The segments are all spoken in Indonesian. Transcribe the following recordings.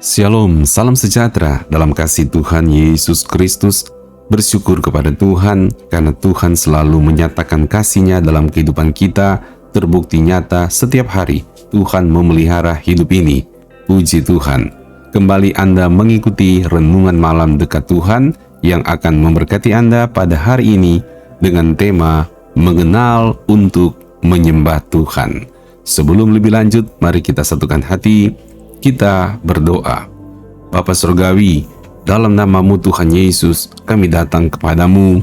Shalom, salam sejahtera dalam kasih Tuhan Yesus Kristus. Bersyukur kepada Tuhan karena Tuhan selalu menyatakan kasih-Nya dalam kehidupan kita, terbukti nyata setiap hari. Tuhan memelihara hidup ini. Puji Tuhan. Kembali Anda mengikuti renungan malam dekat Tuhan yang akan memberkati Anda pada hari ini dengan tema Mengenal untuk Menyembah Tuhan. Sebelum lebih lanjut, mari kita satukan hati. Kita berdoa. Bapa Surgawi, dalam nama-Mu Tuhan Yesus, kami datang kepadamu.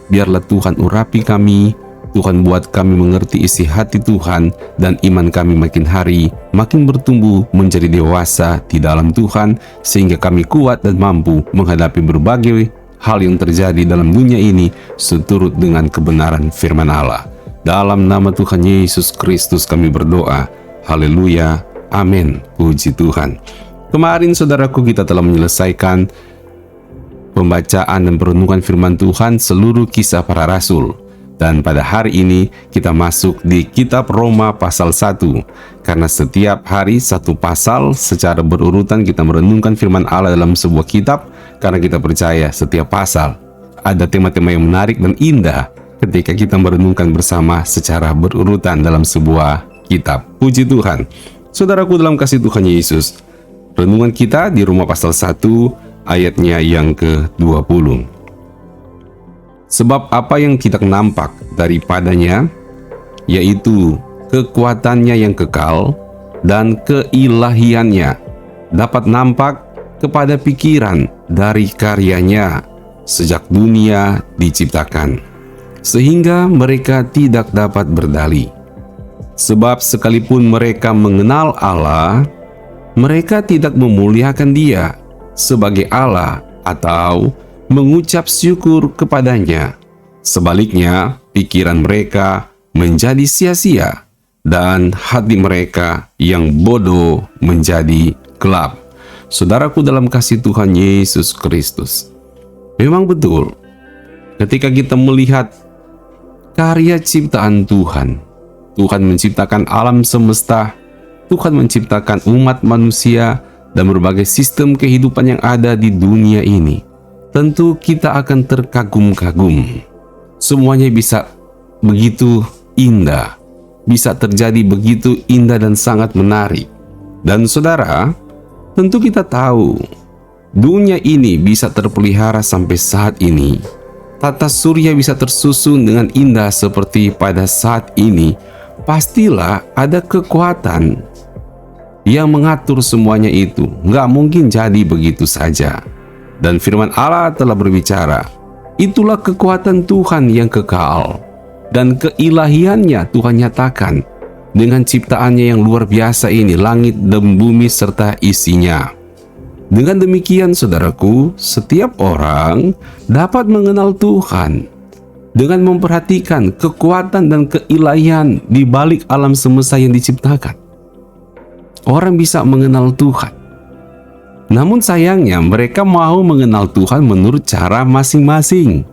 Biarlah Tuhan urapi kami, Tuhan buat kami mengerti isi hati Tuhan, dan iman kami makin hari, makin bertumbuh menjadi dewasa di dalam Tuhan, sehingga kami kuat dan mampu menghadapi berbagai hal yang terjadi dalam dunia ini, seturut dengan kebenaran firman Allah. Dalam nama Tuhan Yesus Kristus kami berdoa. Haleluya. Amin. Puji Tuhan. Kemarin saudaraku kita telah menyelesaikan pembacaan dan perenungan firman Tuhan seluruh kisah para rasul. Dan pada hari ini kita masuk di kitab Roma pasal 1. Karena setiap hari satu pasal secara berurutan kita merenungkan firman Allah dalam sebuah kitab. Karena kita percaya setiap pasal ada tema-tema yang menarik dan indah ketika kita merenungkan bersama secara berurutan dalam sebuah kitab. Puji Tuhan. Saudaraku dalam kasih Tuhan Yesus, renungan kita di Roma pasal 1 ayatnya yang ke-20. Sebab apa yang kita nampak daripadanya, yaitu kekuatannya yang kekal dan keilahiannya, dapat nampak kepada pikiran dari karyanya sejak dunia diciptakan, sehingga mereka tidak dapat berdalih. Sebab sekalipun mereka mengenal Allah, mereka tidak memuliakan Dia sebagai Allah atau mengucap syukur kepadanya. Sebaliknya, pikiran mereka menjadi sia-sia dan hati mereka yang bodoh menjadi gelap. Saudaraku dalam kasih Tuhan Yesus Kristus, memang betul ketika kita melihat karya ciptaan Tuhan, Tuhan menciptakan alam semesta, Tuhan menciptakan umat manusia dan berbagai sistem kehidupan yang ada di dunia ini. Tentu kita akan terkagum-kagum. Semuanya bisa begitu indah, bisa terjadi begitu indah dan sangat menarik. Dan saudara, tentu kita tahu dunia ini bisa terpelihara sampai saat ini. Tata surya bisa tersusun dengan indah seperti pada saat ini. Pastilah ada kekuatan yang mengatur semuanya itu. Nggak mungkin jadi begitu saja. Dan firman Allah telah berbicara, itulah kekuatan Tuhan yang kekal dan keilahiannya Tuhan nyatakan dengan ciptaannya yang luar biasa ini, langit dan bumi serta isinya. Dengan demikian saudaraku, setiap orang dapat mengenal Tuhan dengan memperhatikan kekuatan dan keilahian di balik alam semesta yang diciptakan. Orang bisa mengenal Tuhan. Namun sayangnya mereka mau mengenal Tuhan menurut cara masing-masing.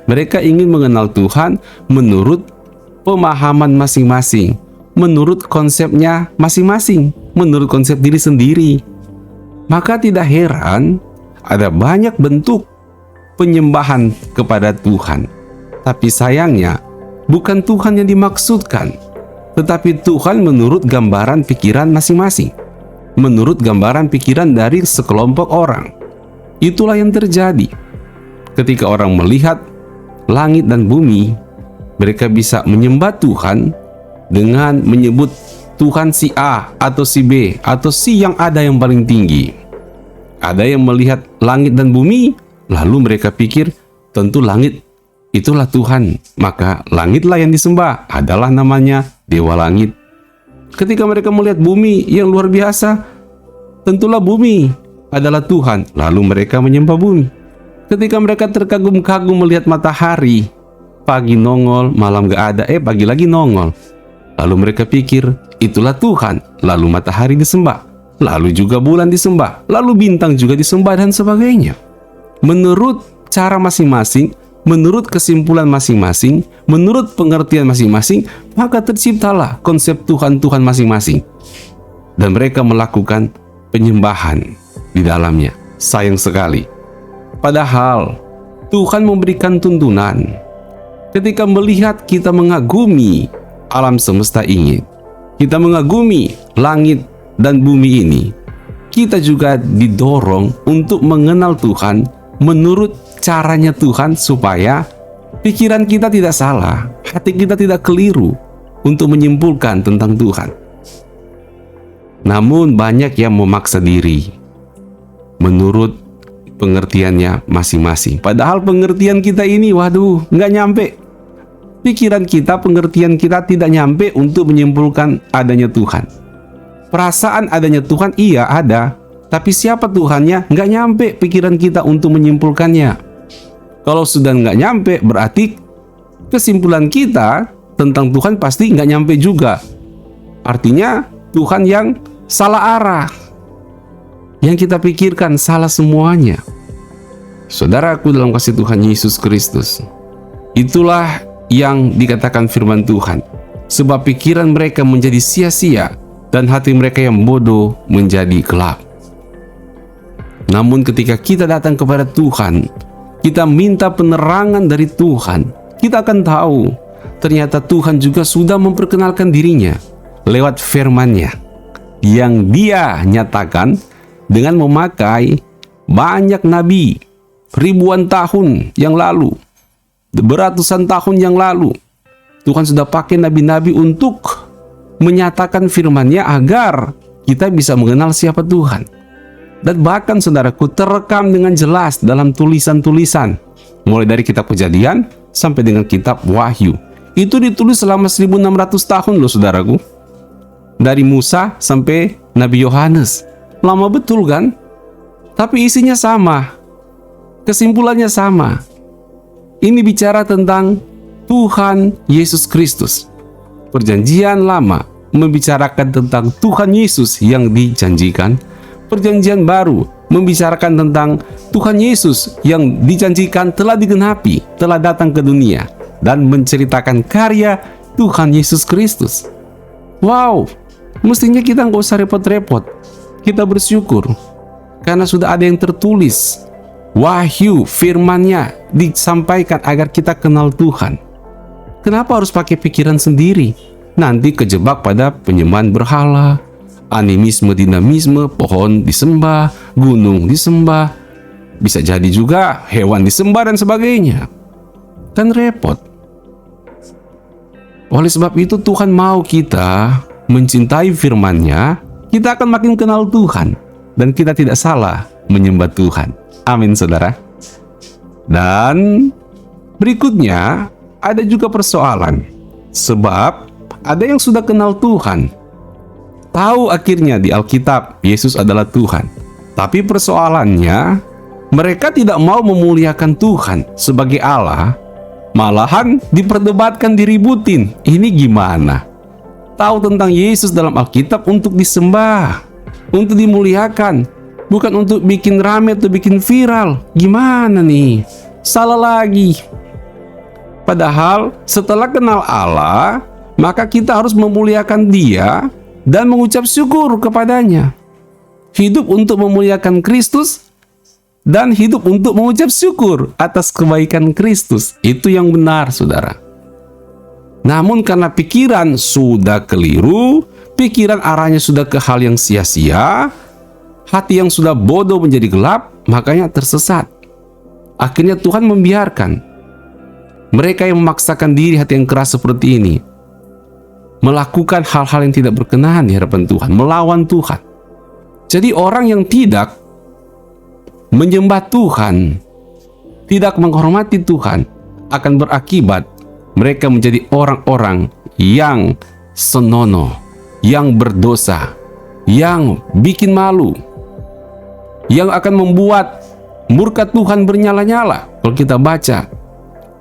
Mereka ingin mengenal Tuhan menurut pemahaman masing-masing, menurut konsepnya masing-masing, menurut konsep diri sendiri. Maka tidak heran ada banyak bentuk penyembahan kepada Tuhan. Tapi sayangnya, bukan Tuhan yang dimaksudkan, tetapi Tuhan menurut gambaran pikiran masing-masing, menurut gambaran pikiran dari sekelompok orang. Itulah yang terjadi. Ketika orang melihat langit dan bumi, mereka bisa menyembah Tuhan dengan menyebut Tuhan si A atau si B atau si yang ada yang paling tinggi. Ada yang melihat langit dan bumi, lalu mereka pikir tentu langit itulah Tuhan, maka langitlah yang disembah, adalah namanya Dewa Langit. Ketika mereka melihat bumi yang luar biasa, tentulah bumi adalah Tuhan, lalu mereka menyembah bumi. Ketika mereka terkagum-kagum melihat matahari, pagi nongol, malam gak ada, pagi lagi nongol, lalu mereka pikir itulah Tuhan, lalu matahari disembah, lalu juga bulan disembah, lalu bintang juga disembah dan sebagainya. Menurut cara masing-masing, menurut kesimpulan masing-masing, menurut pengertian masing-masing, maka terciptalah konsep Tuhan-Tuhan masing-masing. Dan mereka melakukan penyembahan. di dalamnya. Sayang sekali. Padahal Tuhan memberikan tuntunan. Ketika melihat kita mengagumi alam semesta ini, kita mengagumi langit dan bumi ini, kita juga didorong untuk mengenal Tuhan menurut caranya Tuhan, supaya pikiran kita tidak salah, hati kita tidak keliru untuk menyimpulkan tentang Tuhan. Namun banyak yang memaksa diri menurut pengertiannya masing-masing. Padahal pengertian kita ini, waduh, nggak nyampe. Pikiran kita, pengertian kita tidak nyampe untuk menyimpulkan adanya Tuhan. Perasaan adanya Tuhan, iya ada. Tapi siapa Tuhannya, nggak nyampe pikiran kita untuk menyimpulkannya. Kalau sudah nggak nyampe, berarti kesimpulan kita tentang Tuhan pasti nggak nyampe juga. Artinya Tuhan yang salah arah. Yang kita pikirkan salah semuanya. Saudaraku dalam kasih Tuhan Yesus Kristus, itulah yang dikatakan firman Tuhan. Sebab pikiran mereka menjadi sia-sia dan hati mereka yang bodoh menjadi gelap. Namun ketika kita datang kepada Tuhan, kita minta penerangan dari Tuhan, kita akan tahu ternyata Tuhan juga sudah memperkenalkan dirinya lewat firman-Nya yang Dia nyatakan dengan memakai banyak nabi ribuan tahun yang lalu, beratusan tahun yang lalu. Tuhan sudah pakai nabi-nabi untuk menyatakan firman-Nya agar kita bisa mengenal siapa Tuhan. Dan bahkan saudaraku, terekam dengan jelas dalam tulisan-tulisan, mulai dari kitab Kejadian sampai dengan kitab Wahyu. Itu ditulis selama 1600 tahun loh saudaraku. Dari Musa sampai Nabi Yohanes. Lama betul kan? Tapi isinya sama. Kesimpulannya sama. Ini bicara tentang Tuhan Yesus Kristus. Perjanjian Lama membicarakan tentang Tuhan Yesus yang dijanjikan. Perjanjian Baru membicarakan tentang Tuhan Yesus yang dijanjikan telah digenapi, telah datang ke dunia dan menceritakan karya Tuhan Yesus Kristus. Wow, mestinya kita nggak usah repot-repot. Kita bersyukur karena sudah ada yang tertulis. Wahyu, firman-Nya disampaikan agar kita kenal Tuhan. Kenapa harus pakai pikiran sendiri? Nanti kejebak pada penyembahan berhala, animisme, dinamisme, pohon disembah, gunung disembah, bisa jadi juga hewan disembah dan sebagainya. Kan repot. Oleh sebab itu Tuhan mau kita mencintai firman-Nya, kita akan makin kenal Tuhan dan kita tidak salah menyembah Tuhan. Amin saudara. Dan berikutnya ada juga persoalan. Sebab ada yang sudah kenal Tuhan, tahu akhirnya di Alkitab Yesus adalah Tuhan. Tapi persoalannya, mereka tidak mau memuliakan Tuhan sebagai Allah, malahan diperdebatkan, diributin. Ini gimana? Tahu tentang Yesus dalam Alkitab untuk disembah, untuk dimuliakan, bukan untuk bikin rame atau bikin viral. Gimana nih? Salah lagi. Padahal setelah kenal Allah, maka kita harus memuliakan Dia dan mengucap syukur kepadanya. Hidup untuk memuliakan Kristus dan hidup untuk mengucap syukur atas kebaikan Kristus. Itu yang benar, saudara. Namun karena pikiran sudah keliru, pikiran arahnya sudah ke hal yang sia-sia, hati yang sudah bodoh menjadi gelap, makanya tersesat. Akhirnya Tuhan membiarkan mereka yang memaksakan diri, hati yang keras seperti ini, melakukan hal-hal yang tidak berkenan di hadapan Tuhan, melawan Tuhan. Jadi orang yang tidak menyembah Tuhan, tidak menghormati Tuhan, akan berakibat mereka menjadi orang-orang yang senonoh, yang berdosa, yang bikin malu, yang akan membuat murka Tuhan bernyala-nyala. Kalau kita baca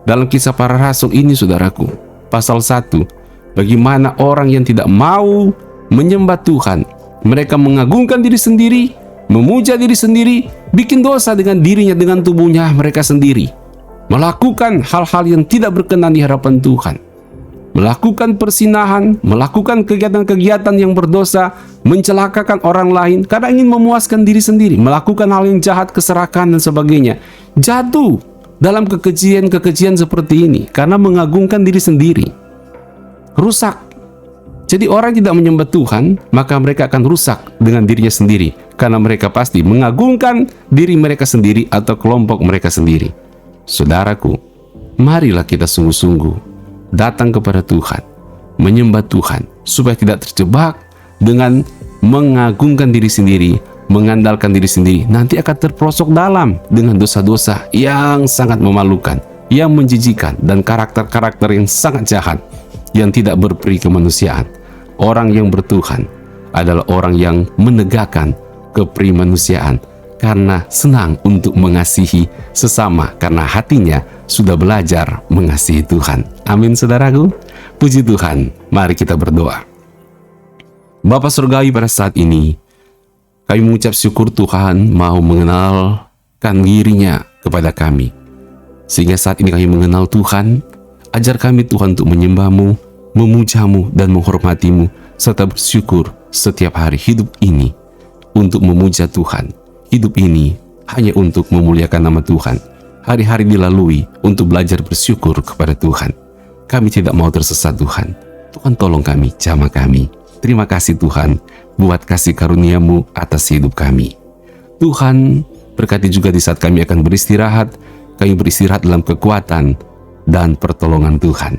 dalam Kisah Para Rasul ini, saudaraku, pasal 1, bagaimana orang yang tidak mau menyembah Tuhan, mereka mengagungkan diri sendiri, memuja diri sendiri, bikin dosa dengan dirinya, dengan tubuhnya mereka sendiri, melakukan hal-hal yang tidak berkenan di hadapan Tuhan. melakukan persinahan, melakukan kegiatan-kegiatan yang berdosa, mencelakakan orang lain karena ingin memuaskan diri sendiri, melakukan hal yang jahat, keserakahan dan sebagainya, jatuh dalam kekejian-kekejian seperti ini karena mengagungkan diri sendiri. Rusak. Jadi orang tidak menyembah Tuhan, maka mereka akan rusak dengan dirinya sendiri karena mereka pasti mengagungkan diri mereka sendiri atau kelompok mereka sendiri. Saudaraku, marilah kita sungguh-sungguh datang kepada Tuhan, menyembah Tuhan supaya tidak terjebak dengan mengagungkan diri sendiri, mengandalkan diri sendiri. Nanti akan terperosok dalam dengan dosa-dosa yang sangat memalukan, yang menjijikan, dan karakter-karakter yang sangat jahat yang tidak berperi kemanusiaan. Orang yang bertuhan adalah orang yang menegakkan keprimanusiaan karena senang untuk mengasihi sesama, karena hatinya sudah belajar mengasihi Tuhan. Amin, saudaraku. Puji Tuhan. Mari kita berdoa. Bapa Surgawi, pada saat ini kami mengucap syukur Tuhan mau mengenalkan dirinya kepada kami, sehingga saat ini kami mengenal Tuhan. Ajar kami Tuhan untuk menyembah-Mu, memuja-Mu, dan menghormati-Mu, serta bersyukur setiap hari hidup ini untuk memuja Tuhan. Hidup ini hanya untuk memuliakan nama Tuhan. Hari-hari dilalui untuk belajar bersyukur kepada Tuhan. Kami tidak mau tersesat Tuhan. Tuhan tolong kami, jamah kami. Terima kasih Tuhan buat kasih karunia-Mu atas hidup kami. Tuhan berkati juga di saat kami akan beristirahat. Kami beristirahat dalam kekuatan dan pertolongan Tuhan,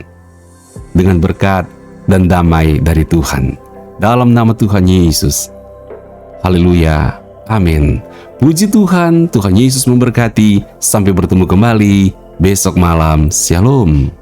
dengan berkat dan damai dari Tuhan. Dalam nama Tuhan Yesus. Haleluya. Amin. Puji Tuhan. Tuhan Yesus memberkati. Sampai bertemu kembali besok malam. Shalom.